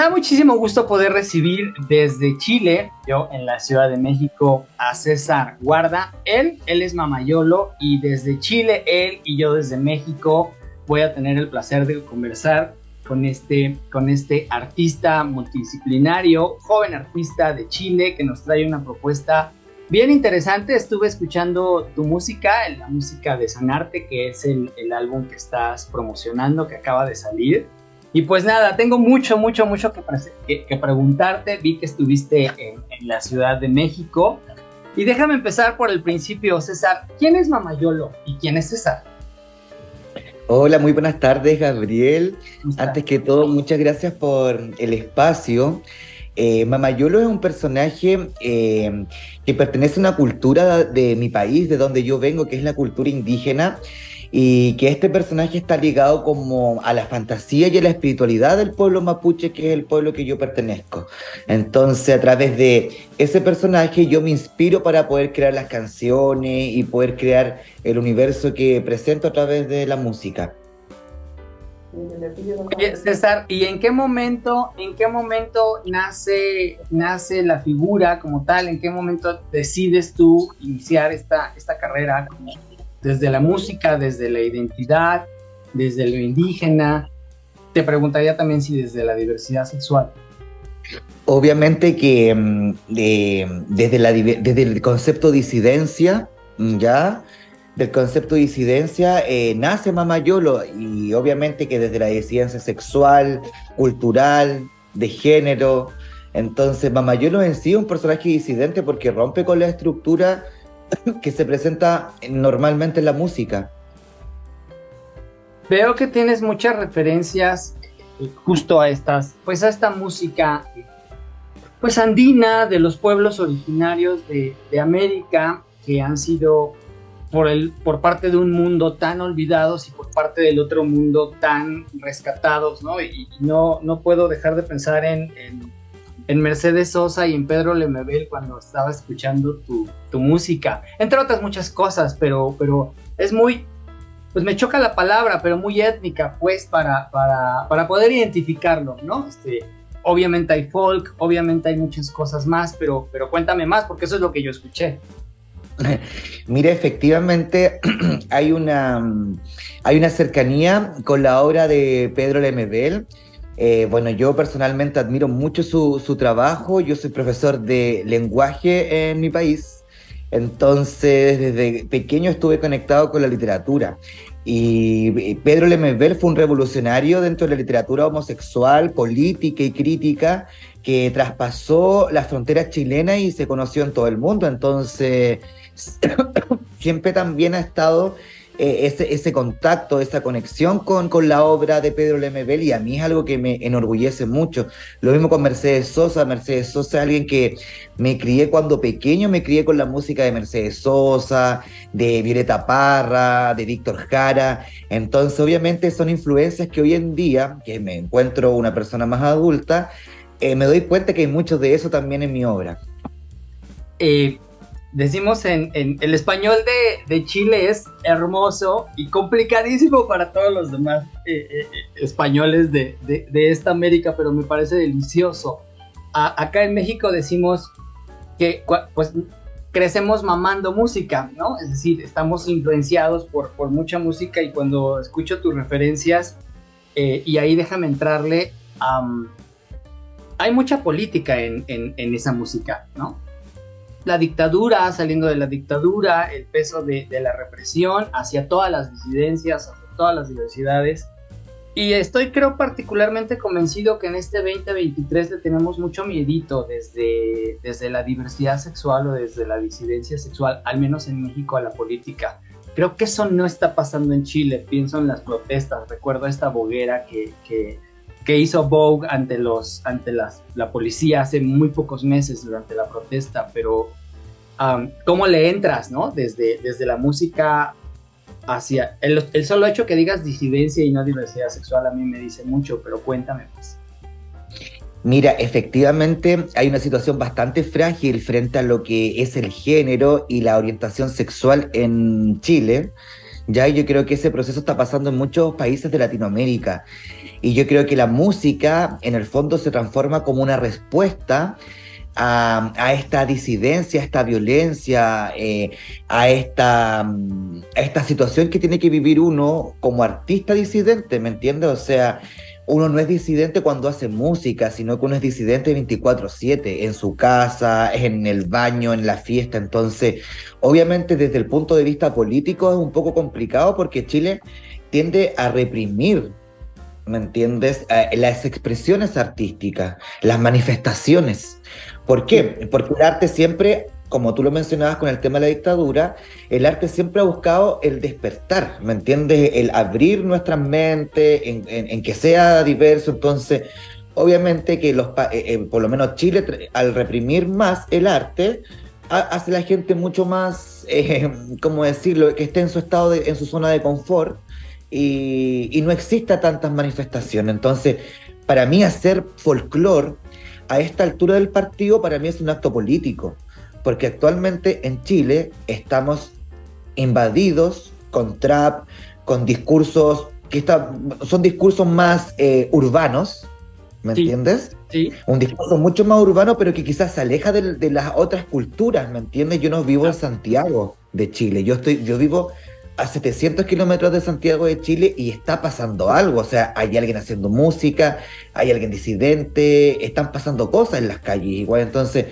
da muchísimo gusto poder recibir desde Chile, yo en la Ciudad de México, a César Guarda. Él es Mamayolo y desde Chile, él y yo desde México voy a tener el placer de conversar con este artista multidisciplinario, joven artista de Chile que nos trae una propuesta bien interesante. Estuve escuchando tu música, la música de Sanarte, que es el álbum que estás promocionando, que acaba de salir. Y pues nada, tengo mucho que preguntarte. Vi que estuviste en la Ciudad de México. Y déjame empezar por el principio, César. ¿Quién es Mamayolo y quién es César? Hola, muy buenas tardes, Gabriel. Antes que todo, muchas gracias por el espacio. Mamayolo es un personaje que pertenece a una cultura de mi país, de donde yo vengo, que es la cultura indígena, y que este personaje está ligado como a la fantasía y a la espiritualidad del pueblo mapuche, que es el pueblo que yo pertenezco. Entonces, a través de ese personaje yo me inspiro para poder crear las canciones y poder crear el universo que presento a través de la música. Oye, César, ¿y en qué momento nace la figura como tal? ¿En qué momento decides tú iniciar esta carrera como desde la música, desde la identidad, desde lo indígena? Te preguntaría también si desde la diversidad sexual. Obviamente que desde el concepto de disidencia, ¿ya? Del concepto de disidencia nace Mamayolo, y obviamente que desde la disidencia sexual, cultural, de género. Entonces Mamayolo en sí es un personaje disidente porque rompe con la estructura que se presenta normalmente en la música. Veo que tienes muchas referencias justo a esta música pues andina, de los pueblos originarios de América, que han sido por parte de un mundo tan olvidados y por parte del otro mundo tan rescatados, ¿no? Y no puedo dejar de pensar en Mercedes Sosa y en Pedro Lemebel cuando estaba escuchando tu música, entre otras muchas cosas, pero es muy, pues me choca la palabra, pero muy étnica, pues, para poder identificarlo, ¿no? Obviamente hay folk, obviamente hay muchas cosas más, pero cuéntame más, porque eso es lo que yo escuché. Mira, efectivamente hay una cercanía con la obra de Pedro Lemebel. Bueno, yo personalmente admiro mucho su trabajo. Yo soy profesor de lenguaje en mi país, entonces desde pequeño estuve conectado con la literatura. Y Pedro Lemebel fue un revolucionario dentro de la literatura homosexual, política y crítica, que traspasó las fronteras chilenas y se conoció en todo el mundo. Entonces siempre también ha estado ese contacto, esa conexión con la obra de Pedro Lemebel, y a mí es algo que me enorgullece mucho. Lo mismo con Mercedes Sosa. Mercedes Sosa es alguien que me crié cuando pequeño, me crié con la música de Mercedes Sosa, de Violeta Parra, de Víctor Jara. Entonces obviamente son influencias que hoy en día, que me encuentro una persona más adulta, me doy cuenta que hay mucho de eso también en mi obra. Decimos en el español de Chile es hermoso y complicadísimo para todos los demás españoles de esta América, pero me parece delicioso. Acá en México decimos que pues crecemos mamando música, ¿no? Es decir, estamos influenciados por mucha música, y cuando escucho tus referencias, y ahí déjame entrarle, hay mucha política en esa música, ¿no? La dictadura, saliendo de la dictadura, el peso de la represión hacia todas las disidencias, hacia todas las diversidades. Y creo particularmente convencido que en este 2023 le tenemos mucho miedito desde la diversidad sexual o desde la disidencia sexual, al menos en México, a la política. Creo que eso no está pasando en Chile. Pienso en las protestas. Recuerdo esta boguera que hizo Vogue ante la policía hace muy pocos meses durante la protesta, pero ¿cómo le entras, no? Desde la música hacia... El solo hecho que digas disidencia y no diversidad sexual a mí me dice mucho, pero cuéntame más. Mira, efectivamente hay una situación bastante frágil frente a lo que es el género y la orientación sexual en Chile. Ya yo creo que ese proceso está pasando en muchos países de Latinoamérica. Y yo creo que la música, en el fondo, se transforma como una respuesta a esta disidencia, a esta violencia, a esta situación que tiene que vivir uno como artista disidente, ¿me entiendes? O sea, uno no es disidente cuando hace música, sino que uno es disidente 24/7, en su casa, en el baño, en la fiesta. Entonces, obviamente desde el punto de vista político es un poco complicado porque Chile tiende a reprimir, ¿me entiendes? Las expresiones artísticas, las manifestaciones. ¿Por qué? Porque el arte siempre, como tú lo mencionabas con el tema de la dictadura, el arte siempre ha buscado el despertar, ¿me entiendes? El abrir nuestras mentes, en que sea diverso. Entonces, obviamente que por lo menos Chile, al reprimir más el arte, hace a la gente mucho más, ¿cómo decirlo?, que esté en su en su zona de confort y no exista tantas manifestaciones. Entonces, para mí hacer folclore a esta altura del partido, para mí es un acto político, porque actualmente en Chile estamos invadidos con trap, con discursos son discursos más urbanos, ¿me entiendes? Sí. Un discurso mucho más urbano, pero que quizás se aleja de las otras culturas, ¿me entiendes? Yo no vivo en Santiago de Chile, yo vivo a 700 kilómetros de Santiago de Chile y está pasando algo. O sea, hay alguien haciendo música, hay alguien disidente, están pasando cosas en las calles igual. Entonces,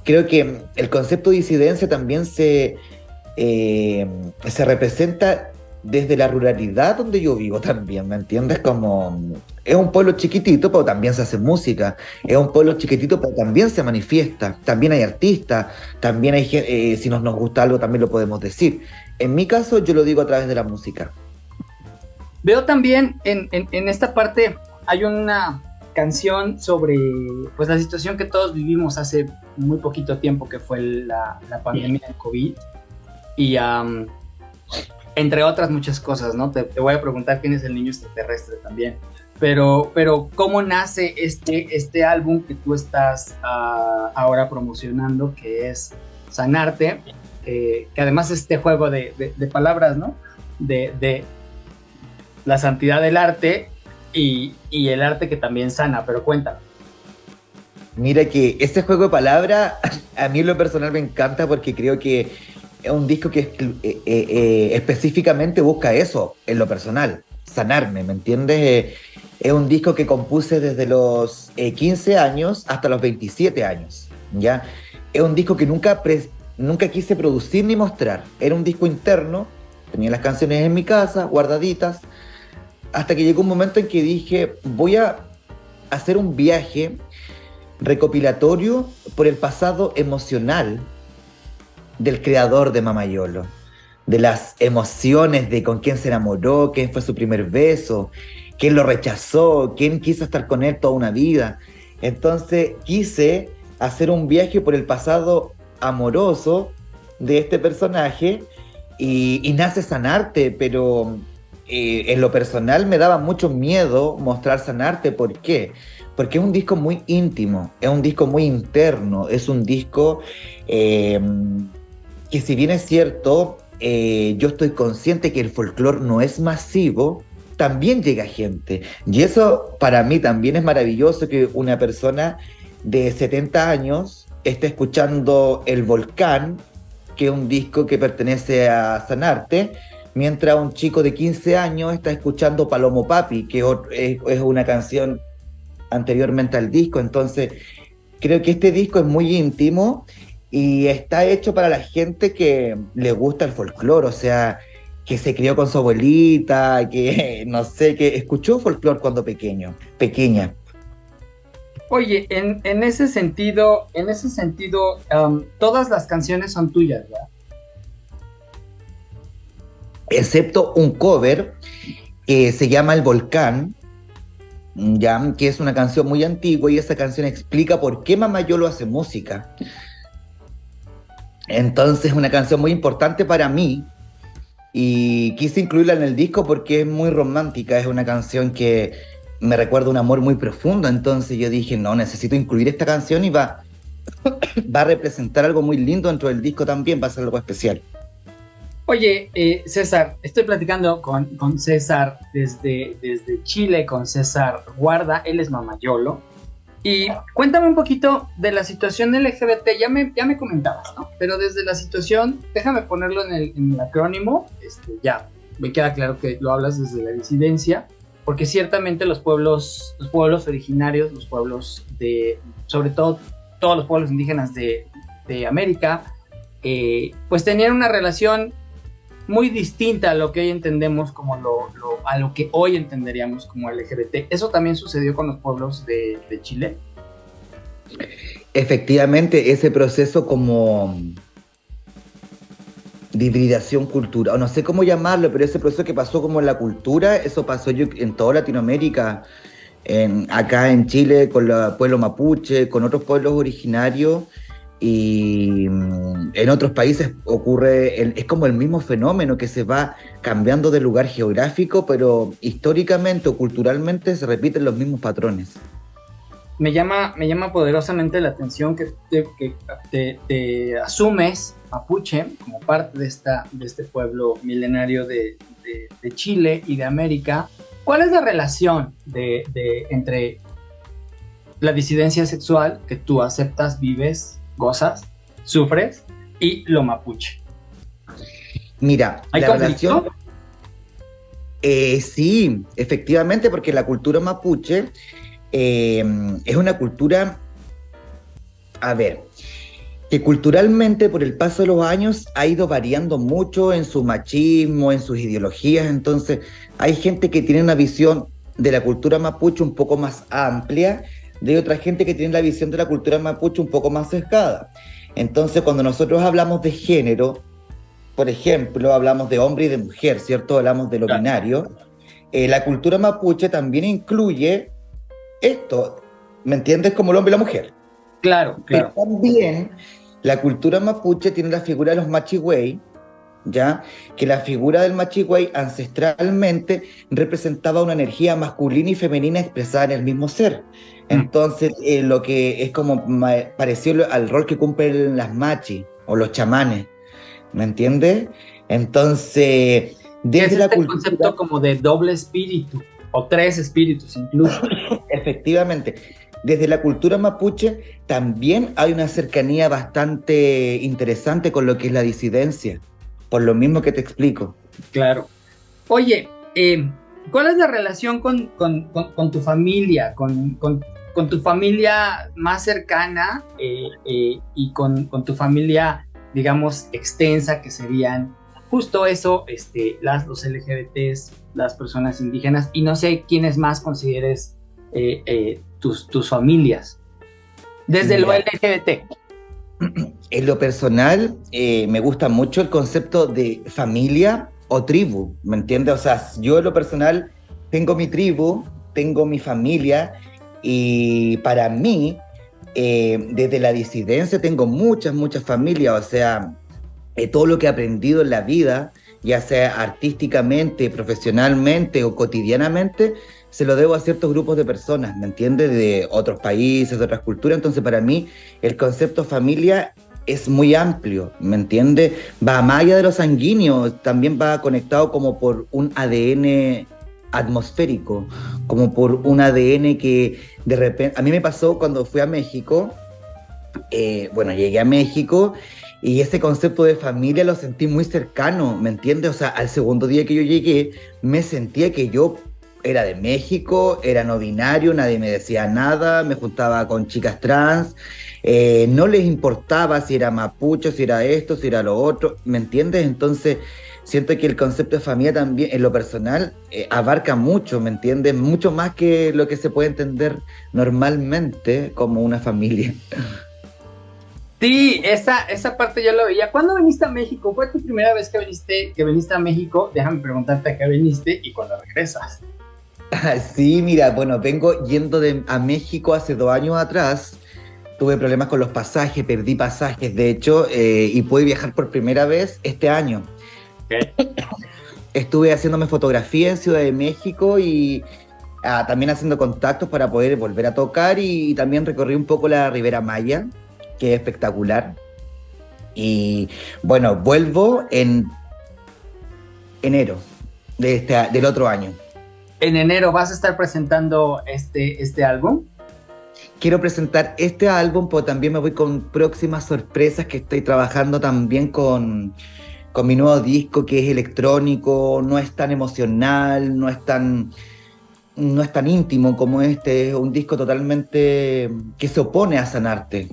creo que el concepto de disidencia también se representa desde la ruralidad donde yo vivo también, ¿me entiendes? Como es un pueblo chiquitito, pero también se hace música. Es un pueblo chiquitito, pero también se manifiesta. También hay artistas, también hay gente, si nos gusta algo también lo podemos decir. En mi caso, yo lo digo a través de la música. Veo también en esta parte, hay una canción sobre pues la situación que todos vivimos hace muy poquito tiempo, que fue la pandemia del COVID. Y entre otras muchas cosas, ¿no? Te voy a preguntar quién es el niño extraterrestre también. Pero ¿cómo nace este álbum que tú estás ahora promocionando, que es Sanarte? Que además es este juego de palabras, ¿no? De la santidad del arte y el arte que también sana, pero cuéntame. Mira que ese juego de palabras a mí en lo personal me encanta porque creo que es un disco que específicamente busca eso, en lo personal, sanarme, ¿me entiendes? Es un disco que compuse desde los 15 años hasta los 27 años, ¿ya? Es un disco que nunca quise producir ni mostrar. Era un disco interno, tenía las canciones en mi casa, guardaditas, hasta que llegó un momento en que dije, voy a hacer un viaje recopilatorio por el pasado emocional del creador de Mamayolo, de las emociones de con quién se enamoró, quién fue su primer beso, quién lo rechazó, quién quiso estar con él toda una vida. Entonces quise hacer un viaje por el pasado amoroso de este personaje y nace Sanarte, pero en lo personal me daba mucho miedo mostrar Sanarte. ¿Por qué? Porque es un disco muy íntimo, es un disco muy interno, es un disco que, si bien es cierto, yo estoy consciente que el folclore no es masivo, también llega gente. Y eso para mí también es maravilloso, que una persona de 70 años esté escuchando El Volcán, que es un disco que pertenece a Sanarte, mientras un chico de 15 años está escuchando Palomo Papi, que es una canción anteriormente al disco. Entonces, creo que este disco es muy íntimo y está hecho para la gente que le gusta el folclore, o sea, que se crió con su abuelita, que no sé, que escuchó folclore cuando pequeña. Oye, en ese sentido, todas las canciones son tuyas, ¿verdad? Excepto un cover que se llama El Volcán, ya, que es una canción muy antigua, y esa canción explica por qué Mamayolo hace música. Entonces es una canción muy importante para mí y quise incluirla en el disco porque es muy romántica, es una canción que me recuerda un amor muy profundo. Entonces yo dije, no, necesito incluir esta canción y va a representar algo muy lindo dentro del disco también, va a ser algo especial. Oye, César, estoy platicando con César desde Chile, con César Guarda, él es mamayolo. Y cuéntame un poquito de la situación LGBT, ya me comentabas, ¿no? Pero desde la situación, déjame ponerlo en el acrónimo, ya me queda claro que lo hablas desde la disidencia, porque ciertamente los pueblos originarios, los pueblos sobre todo todos los pueblos indígenas de América, pues tenían una relación muy distinta a lo que hoy entendemos como a lo que hoy entenderíamos como LGBT. ¿Eso también sucedió con los pueblos de Chile? Efectivamente, ese proceso como de hibridación cultural, o no sé cómo llamarlo, pero ese proceso que pasó como en la cultura, eso pasó yo en toda Latinoamérica, acá en Chile con el pueblo mapuche, con otros pueblos originarios, y en otros países ocurre, es como el mismo fenómeno que se va cambiando de lugar geográfico, pero históricamente o culturalmente se repiten los mismos patrones. Me llama poderosamente la atención que te asumes mapuche como parte de este pueblo milenario de Chile y de América. ¿Cuál es la relación entre la disidencia sexual que tú aceptas, vives, gozas, sufres y lo mapuche? Mira, ¿Hay la conflicto? relación, sí, efectivamente, porque la cultura mapuche es una cultura, a ver, que culturalmente por el paso de los años ha ido variando mucho en su machismo, en sus ideologías. Entonces hay gente que tiene una visión de la cultura mapuche un poco más amplia, de otra gente que tiene la visión de la cultura mapuche un poco más sesgada. Entonces cuando nosotros hablamos de género, por ejemplo, hablamos de hombre y de mujer, ¿cierto? Hablamos de lo Claro. binario. La cultura mapuche también incluye esto, ¿me entiendes? Como el hombre y la mujer. Claro, Pero claro. también la cultura mapuche tiene la figura de los machigüey, ¿ya? Que la figura del machigüey ancestralmente representaba una energía masculina y femenina expresada en el mismo ser. Entonces, lo que es como parecido al rol que cumplen las machis o los chamanes, ¿me entiendes? Entonces, Que es desde la este cultura, concepto como de doble espíritu, o tres espíritus incluso. efectivamente, desde la cultura mapuche también hay una cercanía bastante interesante con lo que es la disidencia, por lo mismo que te explico. Claro. Oye, ¿cuál es la relación con tu familia, con tu familia más cercana y con tu familia, digamos, extensa, que serían justo eso, los LGBTs, las personas indígenas, y no sé quiénes más consideres tus familias, desde lo Mira, LGBT? en lo personal, me gusta mucho el concepto de familia o tribu, ¿me entiendes? O sea, yo en lo personal tengo mi tribu, tengo mi familia, y para mí, desde la disidencia tengo muchas familias. O sea, todo lo que he aprendido en la vida, ya sea artísticamente, profesionalmente o cotidianamente, se lo debo a ciertos grupos de personas, ¿me entiendes? De otros países, de otras culturas. Entonces, para mí, el concepto familia es muy amplio, ¿me entiendes? Va más allá de lo sanguíneo, también va conectado como por un ADN atmosférico, como por un ADN que de repente, a mí me pasó cuando fui a México. Bueno, llegué a México y ese concepto de familia lo sentí muy cercano, ¿me entiendes? O sea, al segundo día que yo llegué, me sentía que yo era de México, era no binario, nadie me decía nada, me juntaba con chicas trans, no les importaba si era mapucho, si era esto, si era lo otro, ¿me entiendes? Entonces, siento que el concepto de familia también, en lo personal, abarca mucho, ¿me entiendes? Mucho más que lo que se puede entender normalmente como una familia. Sí, esa parte yo lo veía. ¿Cuándo viniste a México? ¿Fue tu primera vez que viniste a México? Déjame preguntarte a qué viniste y cuándo regresas. Sí, mira, bueno, vengo yendo a México hace 2 años atrás. Tuve problemas con los pasajes, perdí pasajes, de hecho, y pude viajar por primera vez este año. Okay. Estuve haciéndome fotografía en Ciudad de México y también haciendo contactos para poder volver a tocar, y también recorrí un poco la Ribera Maya, que es espectacular. Y bueno, vuelvo en enero del otro año. En enero vas a estar presentando este álbum. Quiero presentar este álbum, pero también me voy con próximas sorpresas que estoy trabajando también con mi nuevo disco, que es electrónico, no es tan emocional, no es tan íntimo como este, es un disco totalmente que se opone a Sanarte.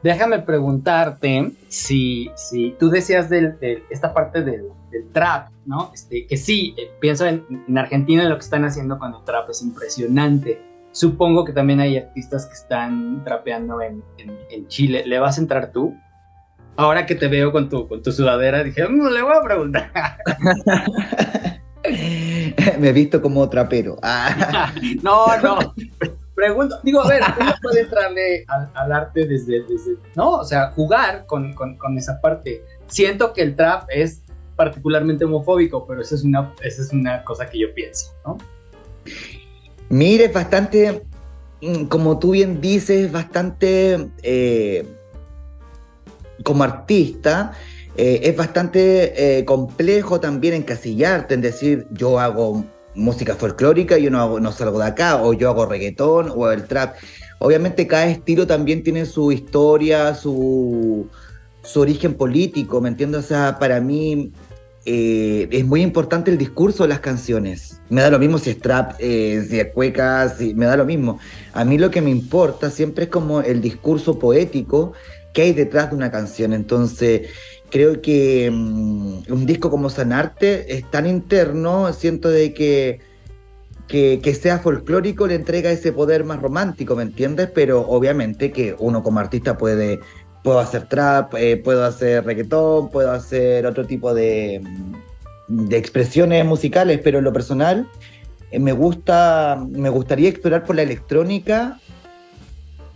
Déjame preguntarte si tú decías de esta parte del trap, ¿no? Que sí, pienso en Argentina, lo que están haciendo con el trap es impresionante. Supongo que también hay artistas que están trapeando en Chile. ¿Le vas a entrar tú? Ahora que te veo con tu sudadera, dije, le voy a preguntar. Me he visto como trapero. No. Pregunto, digo, a ver, uno puede entrarle al arte desde, ¿no? O sea, jugar con esa parte. Siento que el trap es particularmente homofóbico, pero esa es una cosa que yo pienso, ¿no? Mire, es bastante, como tú bien dices, bastante, como artista, es bastante complejo también encasillarte, en decir, yo hago música folclórica, yo no salgo de acá, o yo hago reggaetón, o el trap. Obviamente cada estilo también tiene su historia, su origen político, ¿me entiendes? O sea, para mí es muy importante el discurso de las canciones. Me da lo mismo si es trap, si es cueca, me da lo mismo. A mí lo que me importa siempre es como el discurso poético que hay detrás de una canción. Entonces, creo que un disco como Sanarte es tan interno, siento de que sea folclórico le entrega ese poder más romántico, ¿me entiendes? Pero obviamente que uno como artista puedo hacer trap, puedo hacer reggaetón, puedo hacer otro tipo de expresiones musicales, pero en lo personal me gustaría explorar por la electrónica,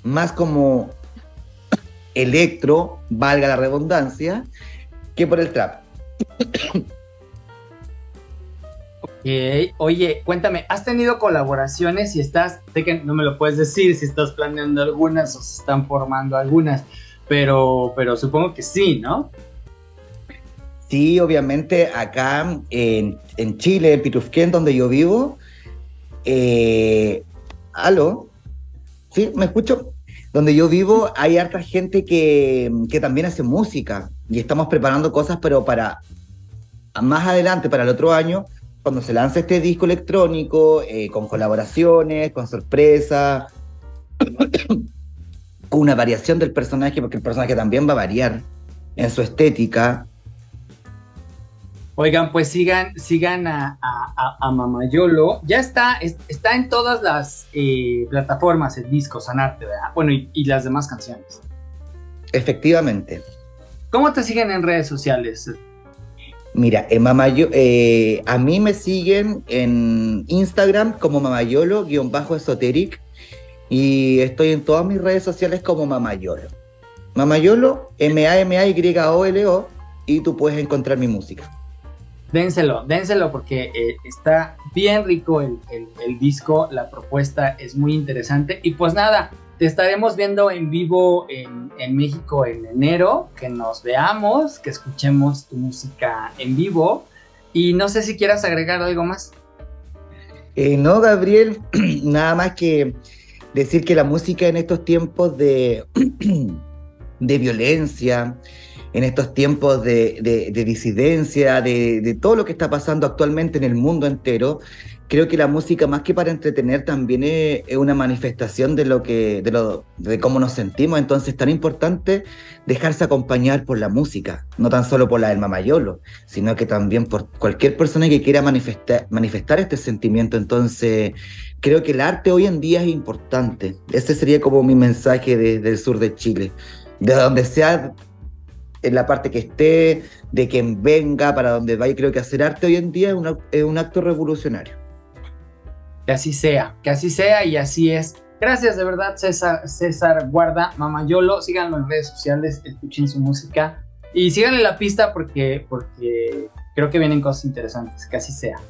más como electro, valga la redundancia, que por el trap. Oye, cuéntame, ¿has tenido colaboraciones? Sé que no me lo puedes decir si estás planeando algunas o se están formando algunas, pero supongo que sí, ¿no? Sí, obviamente acá en Chile, en Pitufquén, donde yo vivo. ¿Aló? ¿Sí? ¿Me escucho? Donde yo vivo hay harta gente que también hace música y estamos preparando cosas, pero para más adelante, para el otro año, cuando se lance este disco electrónico, con colaboraciones, con sorpresas, con una variación del personaje, porque el personaje también va a variar en su estética. Oigan, pues sigan a Mamayolo. Ya está en todas las plataformas el disco Sanarte, ¿verdad? Bueno, y las demás canciones. Efectivamente. ¿Cómo te siguen en redes sociales? Mira, a mí me siguen en Instagram como mamayolo_esoteric y estoy en todas mis redes sociales como Mamayolo. Mamayolo, Mamayolo, y tú puedes encontrar mi música. Dénselo porque está bien rico el disco, la propuesta es muy interesante y pues nada, te estaremos viendo en vivo en México en enero, que nos veamos, que escuchemos tu música en vivo y no sé si quieras agregar algo más. No, Gabriel, nada más que decir que la música en estos tiempos de violencia, en estos tiempos de disidencia, de todo lo que está pasando actualmente en el mundo entero, creo que la música, más que para entretener, también es una manifestación de cómo nos sentimos. Entonces es tan importante dejarse acompañar por la música, no tan solo por la del Mamayolo, sino que también por cualquier persona que quiera manifestar este sentimiento. Entonces creo que el arte hoy en día es importante. Ese sería como mi mensaje del sur de Chile, de donde sea, en la parte que esté, de quien venga, para donde vaya. Creo que hacer arte hoy en día es un acto revolucionario. Que así sea y así es. Gracias de verdad, César Guarda, Mamayolo. Síganlo en redes sociales, escuchen su música y síganle la pista porque creo que vienen cosas interesantes. Que así sea.